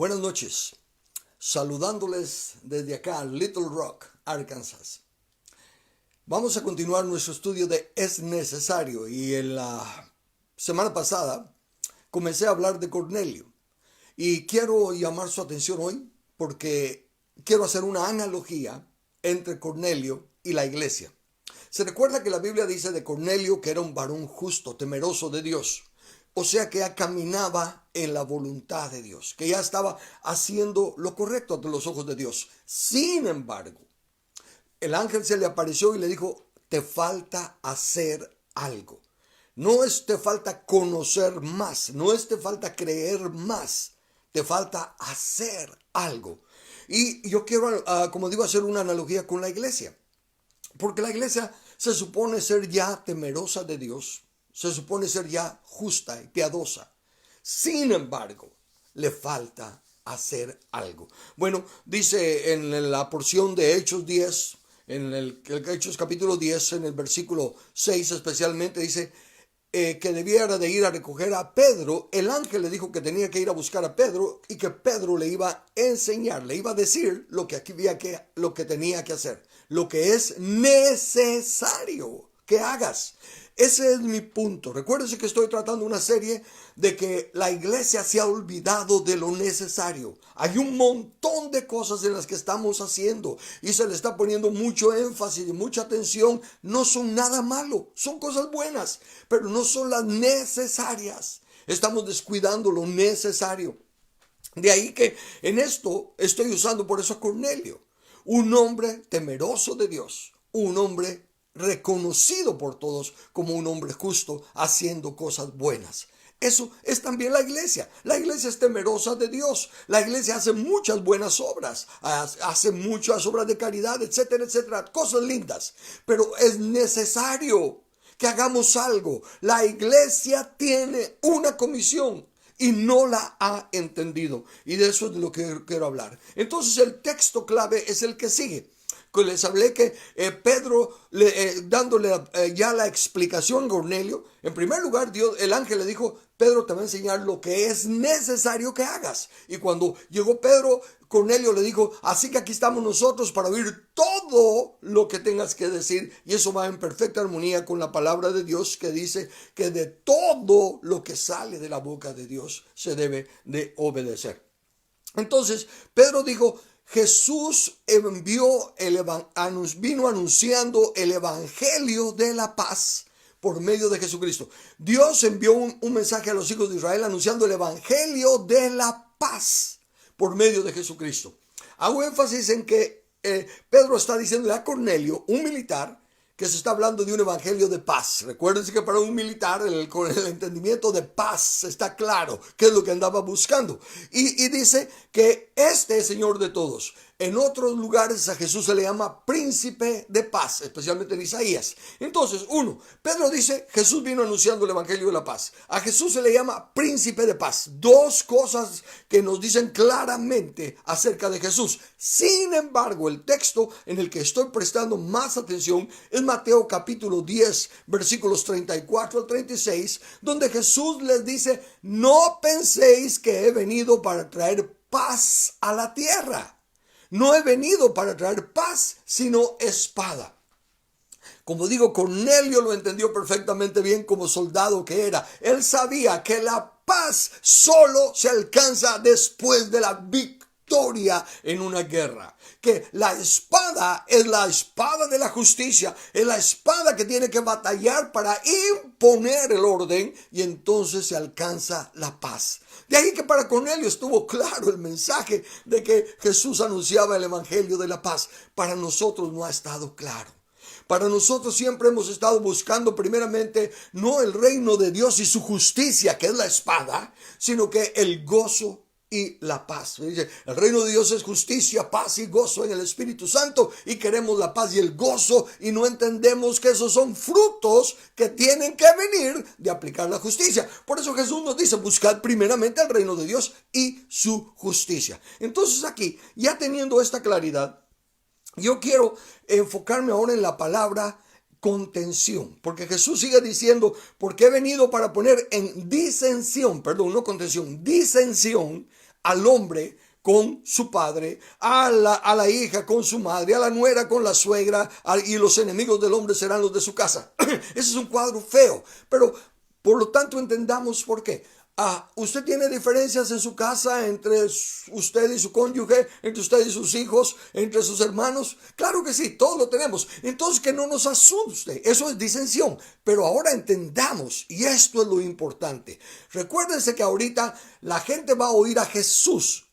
Buenas noches, saludándoles desde acá, Little Rock, Arkansas. Vamos a continuar nuestro estudio de Es Necesario y en la semana pasada comencé a hablar de Cornelio y quiero llamar su atención hoy porque quiero hacer una analogía entre Cornelio y la iglesia. Se recuerda que la Biblia dice de Cornelio que era un varón justo, temeroso de Dios. O sea que ya caminaba en la voluntad de Dios, que ya estaba haciendo lo correcto ante los ojos de Dios. Sin embargo, el ángel se le apareció y le dijo, te falta hacer algo. No es te falta conocer más, no es te falta creer más, te falta hacer algo. Y yo quiero, como digo, hacer una analogía con la iglesia. Porque la iglesia se supone ser ya temerosa de Dios, se supone ser ya justa y piadosa. Sin embargo, le falta hacer algo. Bueno, dice en la porción de Hechos 10, en el Hechos capítulo 10, en el versículo 6 especialmente, dice que debiera de ir a recoger a Pedro. El ángel le dijo que tenía que ir a buscar a Pedro y que Pedro le iba a enseñar, le iba a decir lo que tenía que hacer, lo que es necesario que hagas. Ese es mi punto. Recuérdense que estoy tratando una serie de que la iglesia se ha olvidado de lo necesario. Hay un montón de cosas en las que estamos haciendo y se le está poniendo mucho énfasis y mucha atención. No son nada malo, son cosas buenas, pero no son las necesarias. Estamos descuidando lo necesario. De ahí que en esto estoy usando por eso a Cornelio, un hombre temeroso de Dios, un hombre reconocido por todos como un hombre justo, haciendo cosas buenas. Eso es también la iglesia. La iglesia es temerosa de Dios. La iglesia hace muchas buenas obras, hace muchas obras de caridad, etcétera, etcétera, cosas lindas. Pero es necesario que hagamos algo. La iglesia tiene una comisión y no la ha entendido. Y de eso es de lo que quiero hablar. Entonces el texto clave es el que sigue. Les hablé que Pedro, dándole ya la explicación a Cornelio, en primer lugar el ángel le dijo, Pedro te va a enseñar lo que es necesario que hagas. Y cuando llegó Pedro, Cornelio le dijo, así que aquí estamos nosotros para oír todo lo que tengas que decir. Y eso va en perfecta armonía con la palabra de Dios que dice que de todo lo que sale de la boca de Dios se debe de obedecer. Entonces Pedro dijo, Jesús vino anunciando el evangelio de la paz por medio de Jesucristo. Dios envió un mensaje a los hijos de Israel anunciando el evangelio de la paz por medio de Jesucristo. Hago énfasis en que Pedro está diciendo a Cornelio, un militar, que se está hablando de un evangelio de paz. Recuérdense que para un militar con el entendimiento de paz está claro qué es lo que andaba buscando. Y dice que este es Señor de todos. En otros lugares a Jesús se le llama príncipe de paz, especialmente en Isaías. Entonces, Pedro dice, Jesús vino anunciando el evangelio de la paz. A Jesús se le llama príncipe de paz. Dos cosas que nos dicen claramente acerca de Jesús. Sin embargo, el texto en el que estoy prestando más atención es Mateo capítulo 10, versículos 34 al 36, donde Jesús les dice, no penséis que he venido para traer paz a la tierra. No he venido para traer paz, sino espada. Como digo, Cornelio lo entendió perfectamente bien como soldado que era. Él sabía que la paz solo se alcanza después de la victoria en una guerra. Que la espada es la espada de la justicia, es la espada que tiene que batallar para imponer el orden y entonces se alcanza la paz. De ahí que para Cornelio estuvo claro el mensaje de que Jesús anunciaba el evangelio de la paz. Para nosotros no ha estado claro. Para nosotros siempre hemos estado buscando primeramente no el reino de Dios y su justicia, que es la espada, sino que el gozo y la paz. Dice, el reino de Dios es justicia, paz y gozo en el Espíritu Santo, y queremos la paz y el gozo y no entendemos que esos son frutos que tienen que venir de aplicar la justicia. Por eso Jesús nos dice, buscad primeramente el reino de Dios y su justicia. Entonces aquí, ya teniendo esta claridad, yo quiero enfocarme ahora en la palabra contención, porque Jesús sigue diciendo, porque he venido para poner en disensión, perdón, no contención, disensión al hombre con su padre, a la hija con su madre, a la nuera con la suegra, y los enemigos del hombre serán los de su casa. Ese es un cuadro feo, pero por lo tanto entendamos por qué. ¿Usted tiene diferencias en su casa entre usted y su cónyuge, entre usted y sus hijos, entre sus hermanos? Claro que sí, todos lo tenemos. Entonces que no nos asuste, eso es disensión. Pero ahora entendamos, y esto es lo importante. Recuérdense que ahorita la gente va a oír a Jesús.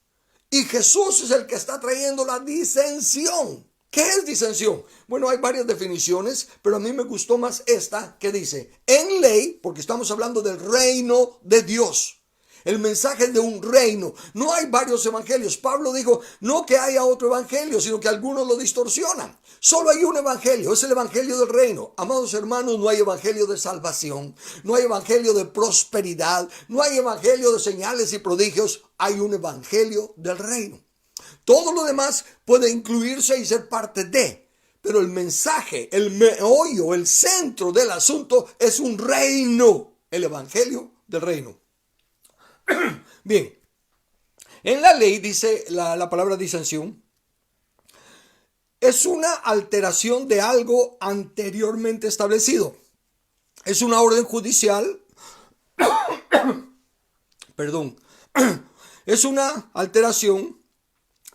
Y Jesús es el que está trayendo la disensión. ¿Qué es disensión? Bueno, hay varias definiciones, pero a mí me gustó más esta que dice, en ley, porque estamos hablando del reino de Dios. El mensaje de un reino. No hay varios evangelios. Pablo dijo, no que haya otro evangelio, sino que algunos lo distorsionan. Solo hay un evangelio, es el evangelio del reino. Amados hermanos, no hay evangelio de salvación, no hay evangelio de prosperidad, no hay evangelio de señales y prodigios. Hay un evangelio del reino. Todo lo demás puede incluirse y ser parte de, pero el mensaje, el meollo, el centro del asunto es un reino, el evangelio del reino. Bien, en la ley dice la palabra disensión, es una alteración de algo anteriormente establecido. Es una orden judicial, perdón, es una alteración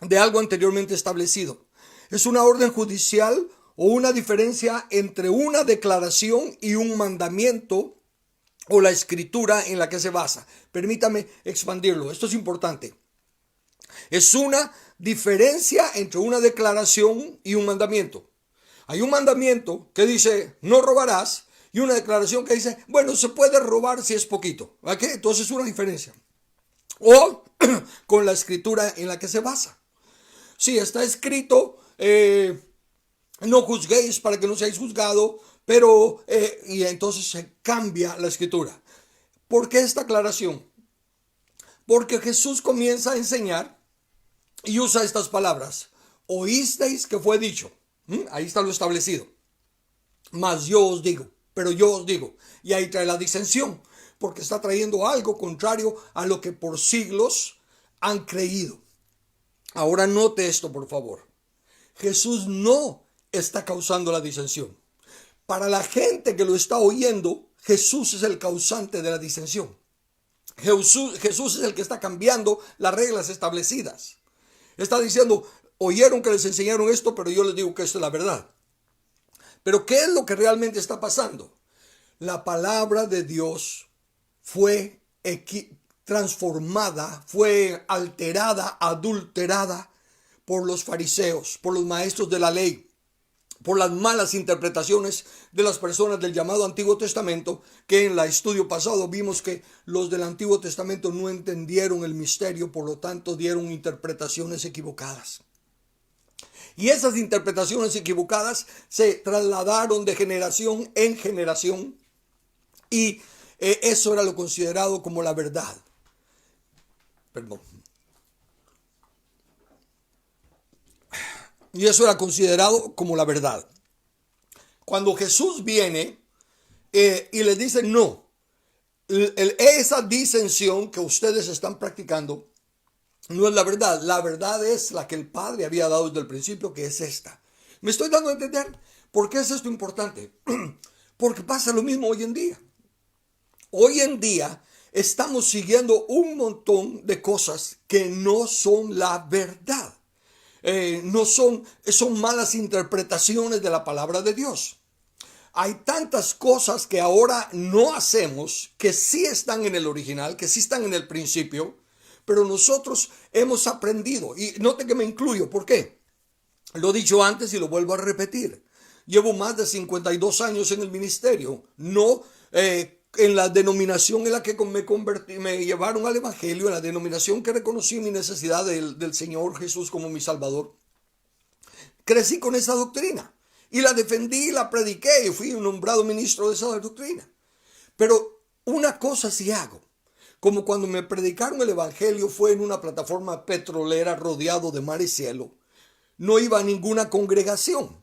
de algo anteriormente establecido. Es una orden judicial o una diferencia entre una declaración y un mandamiento o la escritura en la que se basa. Permítame expandirlo, esto es importante. Es una diferencia entre una declaración y un mandamiento. Hay un mandamiento que dice no robarás y una declaración que dice, bueno, se puede robar si es poquito. ¿Ok? Entonces es una diferencia. O con la escritura en la que se basa. Sí, está escrito, no juzguéis para que no seáis juzgados, pero, y entonces se cambia la escritura. ¿Por qué esta aclaración? Porque Jesús comienza a enseñar y usa estas palabras. Oísteis que fue dicho. Ahí está lo establecido. Mas yo os digo, pero yo os digo. Y ahí trae la disensión, porque está trayendo algo contrario a lo que por siglos han creído. Ahora note esto, por favor. Jesús no está causando la disensión. Para la gente que lo está oyendo, Jesús es el causante de la disensión. Jesús es el que está cambiando las reglas establecidas. Está diciendo, oyeron que les enseñaron esto, pero yo les digo que esto es la verdad. Pero ¿qué es lo que realmente está pasando? La palabra de Dios fue transformada, fue alterada, adulterada por los fariseos, por los maestros de la ley, por las malas interpretaciones de las personas del llamado Antiguo Testamento, que en el estudio pasado vimos que los del Antiguo Testamento no entendieron el misterio, por lo tanto dieron interpretaciones equivocadas. Y esas interpretaciones equivocadas se trasladaron de generación en generación y eso era lo considerado como la verdad. Perdón. Y eso era considerado como la verdad. Cuando Jesús viene y les dice no, esa disensión que ustedes están practicando no es la verdad. La verdad es la que el Padre había dado desde el principio, que es esta. ¿Me estoy dando a entender? ¿Por qué es esto importante? Porque pasa lo mismo hoy en día. Hoy en día estamos siguiendo un montón de cosas que no son la verdad. Son malas interpretaciones de la palabra de Dios. Hay tantas cosas que ahora no hacemos que sí están en el original, que sí están en el principio, pero nosotros hemos aprendido. Y note que me incluyo. ¿Por qué? Lo he dicho antes y lo vuelvo a repetir. Llevo más de 52 años en el ministerio. No en la denominación en la que me convertí, me llevaron al evangelio, en la denominación que reconocí mi necesidad del Señor Jesús como mi Salvador. Crecí con esa doctrina y la defendí, la prediqué y fui nombrado ministro de esa doctrina. Pero una cosa sí hago. Como cuando me predicaron el evangelio fue en una plataforma petrolera rodeado de mar y cielo. No iba a ninguna congregación.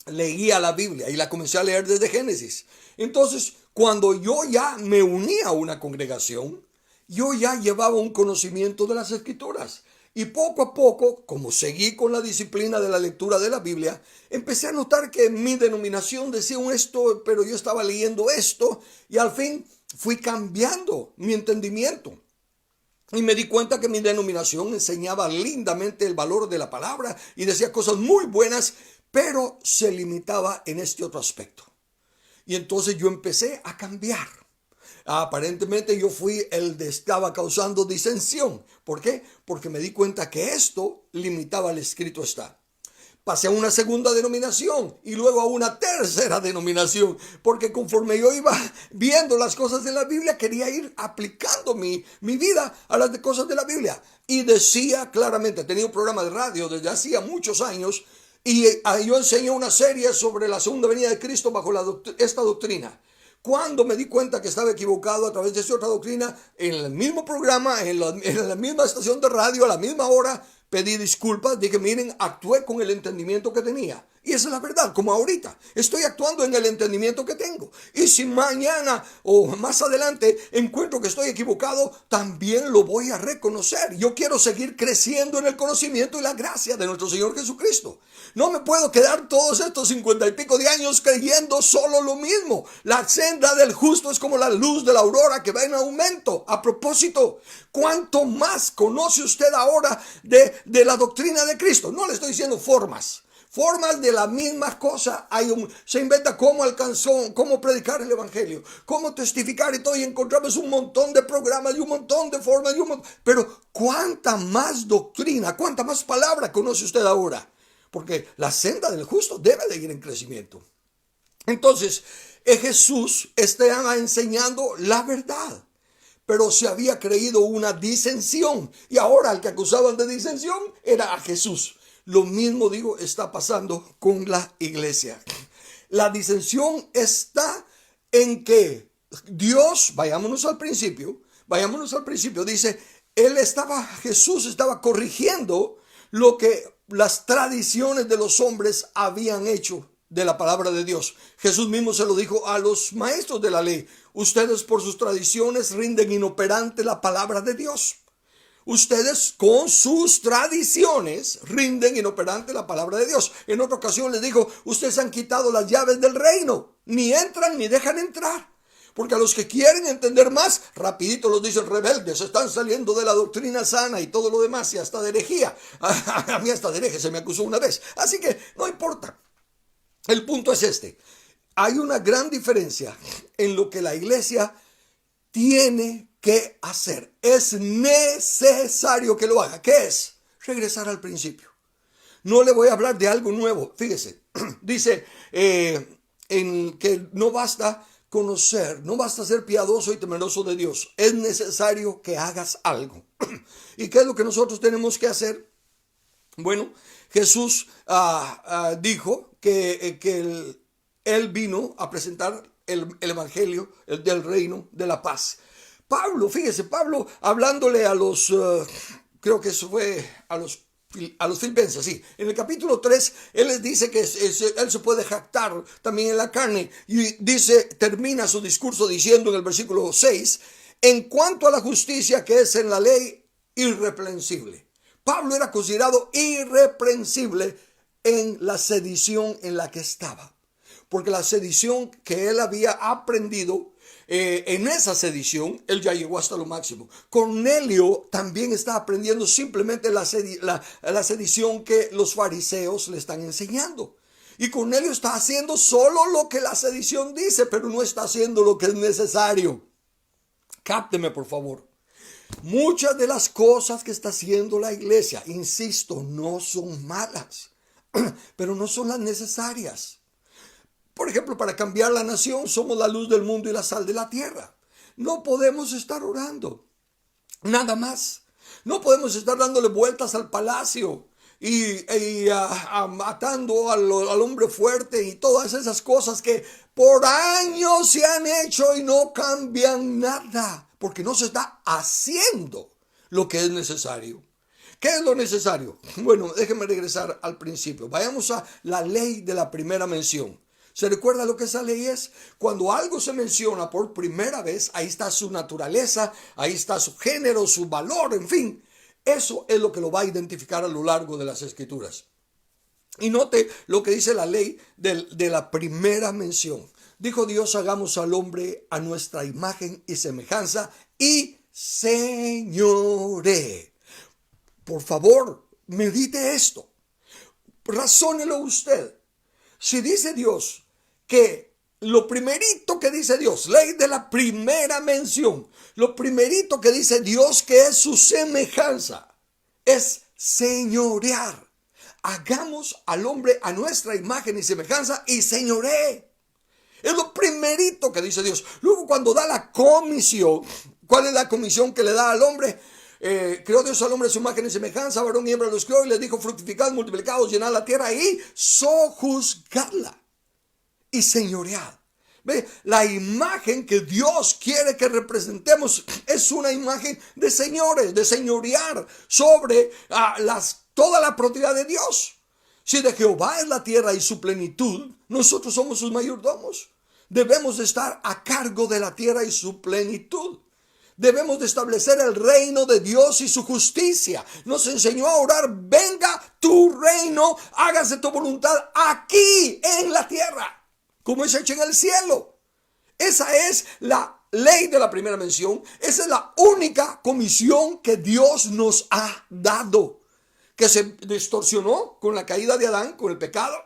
Leía la Biblia y la comencé a leer desde Génesis. Entonces, cuando yo ya me uní a una congregación, yo ya llevaba un conocimiento de las Escrituras. Y poco a poco, como seguí con la disciplina de la lectura de la Biblia, empecé a notar que mi denominación decía esto, pero yo estaba leyendo esto, y al fin fui cambiando mi entendimiento. Y me di cuenta que mi denominación enseñaba lindamente el valor de la palabra y decía cosas muy buenas, pero se limitaba en este otro aspecto. Y entonces yo empecé a cambiar. Aparentemente yo fui el que estaba causando disensión. ¿Por qué? Porque me di cuenta que esto limitaba el escrito está. Pasé a una segunda denominación y luego a una tercera denominación, porque conforme yo iba viendo las cosas de la Biblia, quería ir aplicando mi vida a las cosas de la Biblia. Y decía claramente, tenía un programa de radio desde hacía muchos años, y yo enseñé una serie sobre la segunda venida de Cristo bajo esta doctrina. Cuando me di cuenta que estaba equivocado a través de esta otra doctrina, en el mismo programa, en la misma estación de radio, a la misma hora, pedí disculpas, dije, miren, actué con el entendimiento que tenía. Y esa es la verdad, como ahorita. Estoy actuando en el entendimiento que tengo. Y si mañana o más adelante encuentro que estoy equivocado, también lo voy a reconocer. Yo quiero seguir creciendo en el conocimiento y la gracia de nuestro Señor Jesucristo. No me puedo quedar todos estos 50 y pico de años creyendo solo lo mismo. La senda del justo es como la luz de la aurora que va en aumento. A propósito, ¿cuánto más conoce usted ahora de la doctrina de Cristo? No le estoy diciendo formas de la misma cosa. Se inventa cómo cómo predicar el evangelio, cómo testificar y todo, y encontramos un montón de programas y un montón de formas, pero cuánta más doctrina, cuánta más palabra conoce usted ahora, porque la senda del justo debe de ir en crecimiento. Entonces, Jesús estaba enseñando la verdad, pero se había creído una disensión, y ahora el que acusaban de disensión era a Jesús. Lo mismo, digo, está pasando con la iglesia. La disensión está en que Dios, vayámonos al principio, dice, Jesús estaba corrigiendo lo que las tradiciones de los hombres habían hecho de la palabra de Dios. Jesús mismo se lo dijo a los maestros de la ley: ustedes por sus tradiciones rinden inoperante la palabra de Dios. Ustedes con sus tradiciones rinden inoperante la palabra de Dios. En otra ocasión les dijo: ustedes han quitado las llaves del reino, ni entran ni dejan entrar. Porque a los que quieren entender más, rapidito los dicen rebeldes, están saliendo de la doctrina sana y todo lo demás, y hasta de herejía. A mí hasta de hereje se me acusó una vez. Así que no importa. El punto es este: hay una gran diferencia en lo que la iglesia tiene que hacer. Es necesario que lo haga. ¿Qué es? Regresar al principio. No le voy a hablar de algo nuevo. Fíjese, dice en que no basta conocer, no basta ser piadoso y temeroso de Dios. Es necesario que hagas algo. ¿Y qué es lo que nosotros tenemos que hacer? Bueno, Jesús dijo que Él vino a presentar el evangelio del reino de la paz. Pablo, fíjese, Pablo hablándole a los, creo que eso fue a los filipenses, sí. En el capítulo 3, él les dice que él se puede jactar también en la carne. Y termina su discurso diciendo en el versículo 6, en cuanto a la justicia que es en la ley, irreprensible. Pablo era considerado irreprensible en la sedición en la que estaba. Porque la sedición que él había aprendido, en esa sedición, él ya llegó hasta lo máximo. Cornelio también está aprendiendo simplemente la sedición que los fariseos le están enseñando. Y Cornelio está haciendo solo lo que la sedición dice, pero no está haciendo lo que es necesario. Cápteme, por favor. Muchas de las cosas que está haciendo la iglesia, insisto, no son malas, pero no son las necesarias. Por ejemplo, para cambiar la nación, somos la luz del mundo y la sal de la tierra. No podemos estar orando, nada más. No podemos estar dándole vueltas al palacio y matando al hombre fuerte y todas esas cosas que por años se han hecho y no cambian nada, porque no se está haciendo lo que es necesario. ¿Qué es lo necesario? Bueno, déjenme regresar al principio. Vayamos a la ley de la primera mención. ¿Se recuerda lo que esa ley es? Cuando algo se menciona por primera vez, ahí está su naturaleza, ahí está su género, su valor, en fin. Eso es lo que lo va a identificar a lo largo de las Escrituras. Y note lo que dice la ley de la primera mención. Dijo Dios, hagamos al hombre a nuestra imagen y semejanza y señoree. Por favor, medite esto. Razónelo usted. Si dice Dios que lo primerito que dice Dios, ley de la primera mención, lo primerito que dice Dios que es su semejanza, es señorear. Hagamos al hombre a nuestra imagen y semejanza y señoree. Es lo primerito que dice Dios. Luego cuando da la comisión, ¿cuál es la comisión que le da al hombre? Creó Dios al hombre a su imagen y semejanza, varón y hembra los creó y les dijo, fructificad, multiplicados, llenad la tierra y sojuzgadla y señoread. ¿Ve? La imagen que Dios quiere que representemos es una imagen de señores, de señorear sobre toda la propiedad de Dios. Si de Jehová es la tierra y su plenitud, nosotros somos sus mayordomos. Debemos de estar a cargo de la tierra y su plenitud. Debemos de establecer el reino de Dios y su justicia. Nos enseñó a orar, venga tu reino, hágase tu voluntad aquí en la tierra, como es hecho en el cielo. Esa es la ley de la primera mención. Esa es la única comisión que Dios nos ha dado, que se distorsionó con la caída de Adán, con el pecado,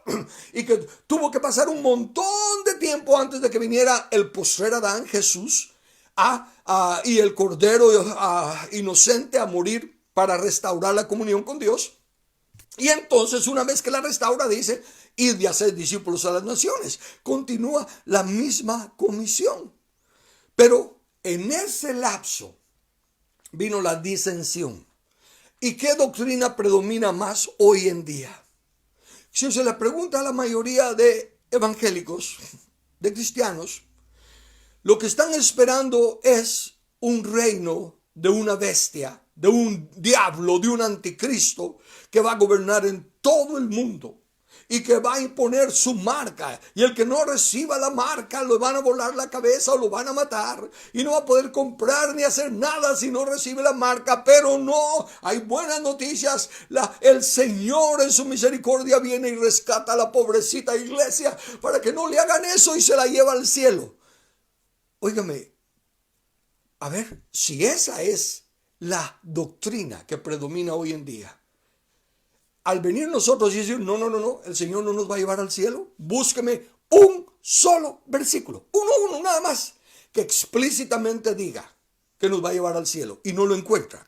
y que tuvo que pasar un montón de tiempo antes de que viniera el postrer Adán, Jesús, y el Cordero inocente a morir para restaurar la comunión con Dios. Y entonces, una vez que la restaura, dice, id y haced discípulos a las naciones. Continúa la misma comisión. Pero en ese lapso vino la disensión. ¿Y qué doctrina predomina más hoy en día? Si se le pregunta a la mayoría de evangélicos, de cristianos, lo que están esperando es un reino de una bestia, de un diablo, de un anticristo que va a gobernar en todo el mundo y que va a imponer su marca. Y el que no reciba la marca lo van a volar la cabeza o lo van a matar. Y no va a poder comprar ni hacer nada si no recibe la marca. Pero no, hay buenas noticias. El Señor en su misericordia viene y rescata a la pobrecita iglesia para que no le hagan eso y se la lleva al cielo. Óigame, a ver, si esa es la doctrina que predomina hoy en día, al venir nosotros y decir, no, el Señor no nos va a llevar al cielo, búsqueme un solo versículo, uno nada más, que explícitamente diga que nos va a llevar al cielo, y no lo encuentra.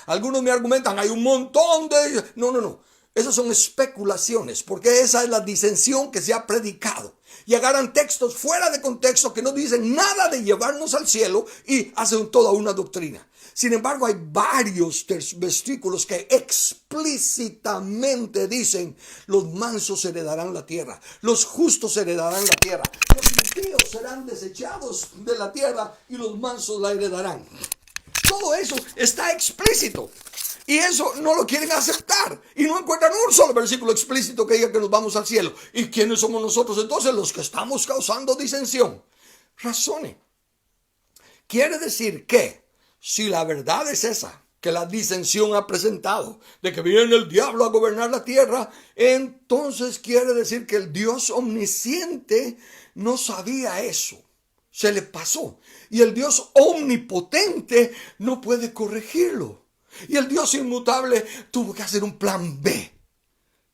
Algunos me argumentan, hay un montón de... No. Esas son especulaciones, porque esa es la disensión que se ha predicado. Y agarran textos fuera de contexto que no dicen nada de llevarnos al cielo y hacen toda una doctrina. Sin embargo, hay varios versículos que explícitamente dicen, los mansos heredarán la tierra, los justos heredarán la tierra, los impíos serán desechados de la tierra y los mansos la heredarán. Todo eso está explícito. Y eso no lo quieren aceptar. Y no encuentran un solo versículo explícito que diga que nos vamos al cielo. ¿Y quiénes somos nosotros entonces los que estamos causando disensión? Razone. Quiere decir que si la verdad es esa, que la disensión ha presentado, de que viene el diablo a gobernar la tierra, entonces quiere decir que el Dios omnisciente no sabía eso. Se le pasó. Y el Dios omnipotente no puede corregirlo. Y el Dios inmutable tuvo que hacer un plan B.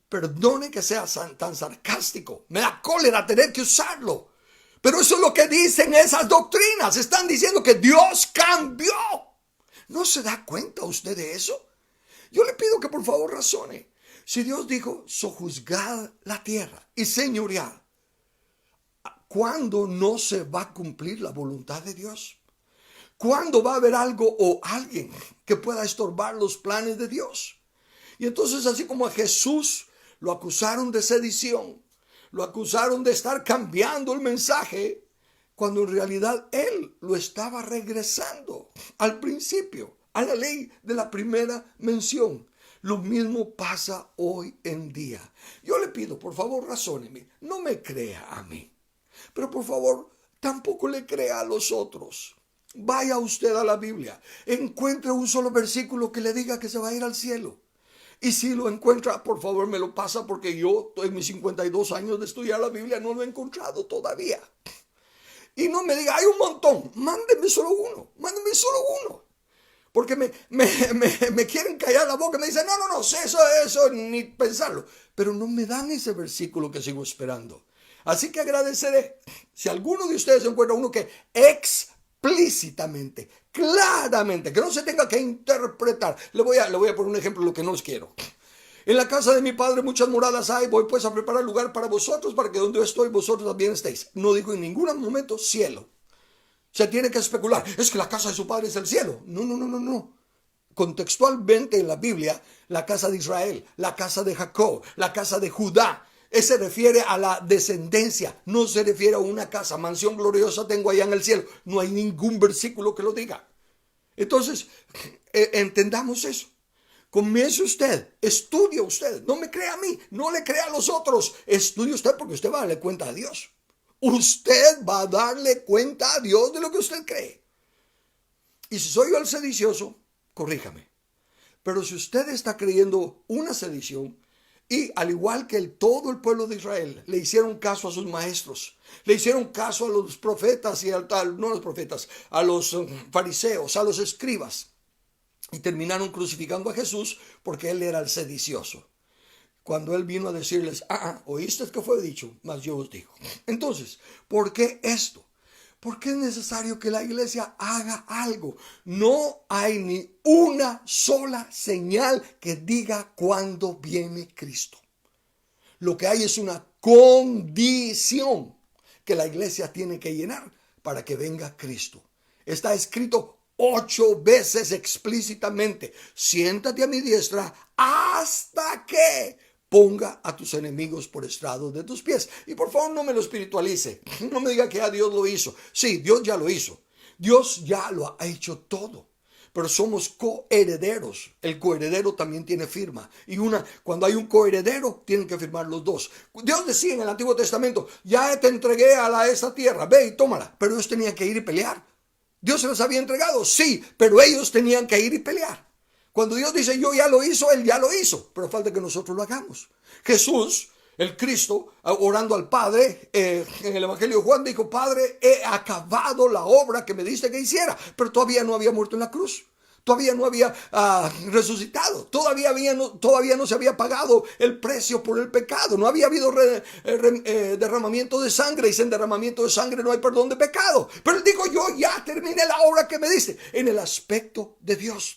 Perdone que sea tan sarcástico. Me da cólera tener que usarlo. Pero eso es lo que dicen esas doctrinas. Están diciendo que Dios cambió. ¿No se da cuenta usted de eso? Yo le pido que por favor razone. Si Dios dijo, sojuzgad la tierra y señoread, ¿cuándo no se va a cumplir la voluntad de Dios? ¿Cuándo va a haber algo o alguien que pueda estorbar los planes de Dios? Y entonces, así como a Jesús lo acusaron de sedición, lo acusaron de estar cambiando el mensaje, cuando en realidad él lo estaba regresando al principio, a la ley de la primera mención. Lo mismo pasa hoy en día. Yo le pido, por favor, razóneme. No me crea a mí. Pero por favor, tampoco le crea a los otros. Vaya usted a la Biblia. Encuentre un solo versículo que le diga que se va a ir al cielo. Y si lo encuentra, por favor me lo pasa, porque yo en mis 52 años de estudiar la Biblia no lo he encontrado todavía. Y no me diga, hay un montón, mándeme solo uno. Porque me quieren callar la boca, me dicen, no, eso, ni pensarlo. Pero no me dan ese versículo que sigo esperando. Así que agradeceré si alguno de ustedes encuentra uno que explícitamente, claramente, que no se tenga que interpretar. Le voy a poner un ejemplo de lo que no os quiero. En la casa de mi padre muchas moradas hay, voy pues a preparar lugar para vosotros, para que donde yo estoy vosotros también estéis. No digo en ningún momento cielo. Se tiene que especular, es que la casa de su padre es el cielo. No. Contextualmente en la Biblia, la casa de Israel, la casa de Jacob, la casa de Judá, se refiere a la descendencia, no se refiere a una casa, mansión gloriosa tengo allá en el cielo. No hay ningún versículo que lo diga. Entonces, entendamos eso. Comience usted, estudie usted, no me crea a mí, no le crea a los otros, estudie usted porque usted va a darle cuenta a Dios. Usted va a darle cuenta a Dios de lo que usted cree. Y si soy yo el sedicioso, corríjame. Pero si usted está creyendo una sedición, y al igual que todo el pueblo de Israel, le hicieron caso a sus maestros, le hicieron caso a los profetas y no a los profetas, a los fariseos, a los escribas, y terminaron crucificando a Jesús porque él era el sedicioso. Cuando él vino a decirles, oíste que fue dicho, mas yo os digo. Entonces, ¿por qué esto? Porque es necesario que la iglesia haga algo. No hay ni una sola señal que diga cuándo viene Cristo. Lo que hay es una condición que la iglesia tiene que llenar para que venga Cristo. Está escrito 8 veces explícitamente: siéntate a mi diestra hasta que ponga a tus enemigos por estrado de tus pies. Y por favor no me lo espiritualice. No me diga que ya Dios lo hizo. Sí, Dios ya lo hizo. Dios ya lo ha hecho todo. Pero somos coherederos. El coheredero también tiene firma. Y cuando hay un coheredero, tienen que firmar los dos. Dios decía en el Antiguo Testamento, ya te entregué a esa tierra, ve y tómala. Pero ellos tenían que ir y pelear. Dios se los había entregado, sí, pero ellos tenían que ir y pelear. Cuando Dios dice, yo ya lo hizo, Él ya lo hizo, pero falta que nosotros lo hagamos. Jesús, el Cristo, orando al Padre, en el Evangelio de Juan dijo, Padre, he acabado la obra que me diste que hiciera, pero todavía no había muerto en la cruz. Todavía no había resucitado, todavía no se había pagado el precio por el pecado, no había habido derramamiento de sangre, y sin derramamiento de sangre no hay perdón de pecado. Pero él dijo, yo ya terminé la obra que me diste en el aspecto de Dios.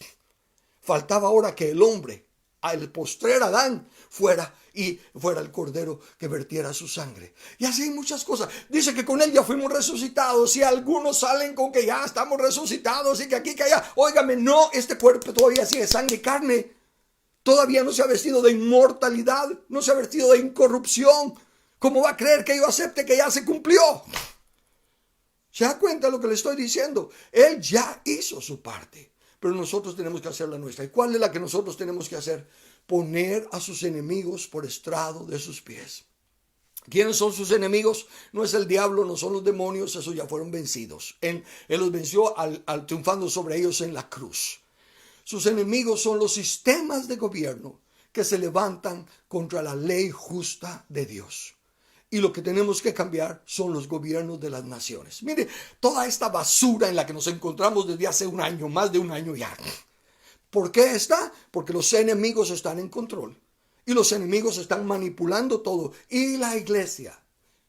Faltaba ahora que el hombre, el postrer Adán, fuera el cordero que vertiera su sangre. Y así hay muchas cosas. Dice que con él ya fuimos resucitados. Y algunos salen con que ya estamos resucitados y que aquí, que allá. Óigame, no, este cuerpo todavía sigue sangre y carne. Todavía no se ha vestido de inmortalidad, no se ha vestido de incorrupción. ¿Cómo va a creer que yo acepte que ya se cumplió? ¿Se da cuenta de lo que le estoy diciendo? Él ya hizo su parte. Pero nosotros tenemos que hacer la nuestra. ¿Y cuál es la que nosotros tenemos que hacer? Poner a sus enemigos por estrado de sus pies. ¿Quiénes son sus enemigos? No es el diablo, no son los demonios, esos ya fueron vencidos. Él los venció al triunfando sobre ellos en la cruz. Sus enemigos son los sistemas de gobierno que se levantan contra la ley justa de Dios. Y lo que tenemos que cambiar son los gobiernos de las naciones. Mire, toda esta basura en la que nos encontramos desde hace un año, más de un año ya. ¿Por qué está? Porque los enemigos están en control. Y los enemigos están manipulando todo. Y la iglesia,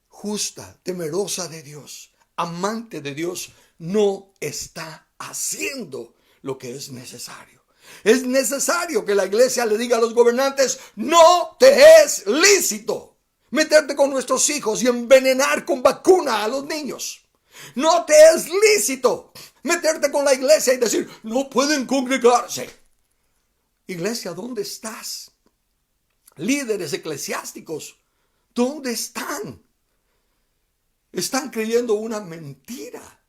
justa, temerosa de Dios, amante de Dios, no está haciendo lo que es necesario. Es necesario que la iglesia le diga a los gobernantes, no te es lícito meterte con nuestros hijos y envenenar con vacuna a los niños. No te es lícito meterte con la iglesia y decir, no pueden congregarse. Iglesia, ¿dónde estás? Líderes eclesiásticos, ¿dónde están? Están creyendo una mentira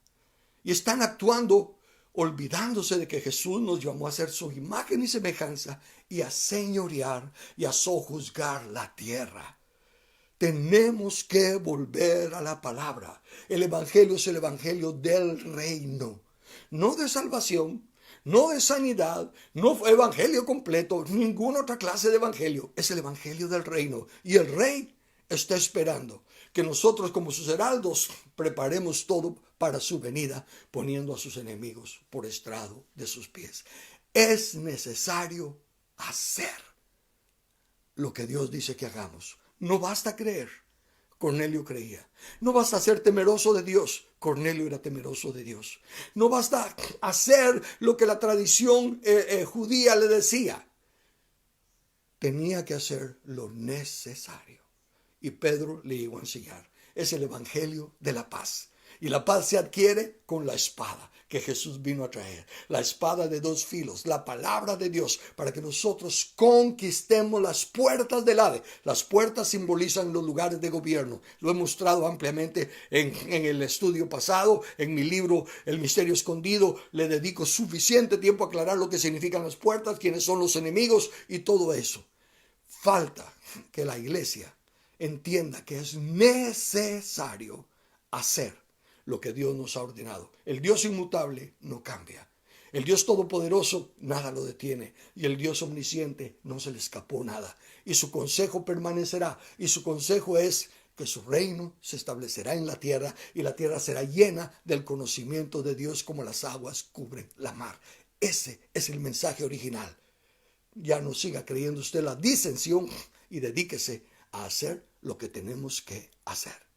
y están actuando olvidándose de que Jesús nos llamó a ser su imagen y semejanza y a señorear y a sojuzgar la tierra. Tenemos que volver a la palabra. El evangelio es el evangelio del reino, no de salvación, no de sanidad, no evangelio completo, ninguna otra clase de evangelio. Es el evangelio del reino. Y el rey está esperando que nosotros como sus heraldos preparemos todo para su venida, poniendo a sus enemigos por estrado de sus pies. Es necesario hacer lo que Dios dice que hagamos. No basta creer. Cornelio creía. No basta ser temeroso de Dios. Cornelio era temeroso de Dios. No basta hacer lo que la tradición judía le decía. Tenía que hacer lo necesario. Y Pedro le iba a enseñar. Es el evangelio de la paz. Y la paz se adquiere con la espada que Jesús vino a traer. La espada de dos filos, la palabra de Dios, para que nosotros conquistemos las puertas del Hades. Las puertas simbolizan los lugares de gobierno. Lo he mostrado ampliamente en el estudio pasado. En mi libro, El Misterio Escondido, le dedico suficiente tiempo a aclarar lo que significan las puertas, quiénes son los enemigos y todo eso. Falta que la iglesia entienda que es necesario hacer lo que Dios nos ha ordenado. El Dios inmutable no cambia. El Dios todopoderoso nada lo detiene. Y el Dios omnisciente no se le escapó nada. Y su consejo permanecerá. Y su consejo es que su reino se establecerá en la tierra y la tierra será llena del conocimiento de Dios como las aguas cubren la mar. Ese es el mensaje original. Ya no siga creyendo usted la disensión y dedíquese a hacer lo que tenemos que hacer.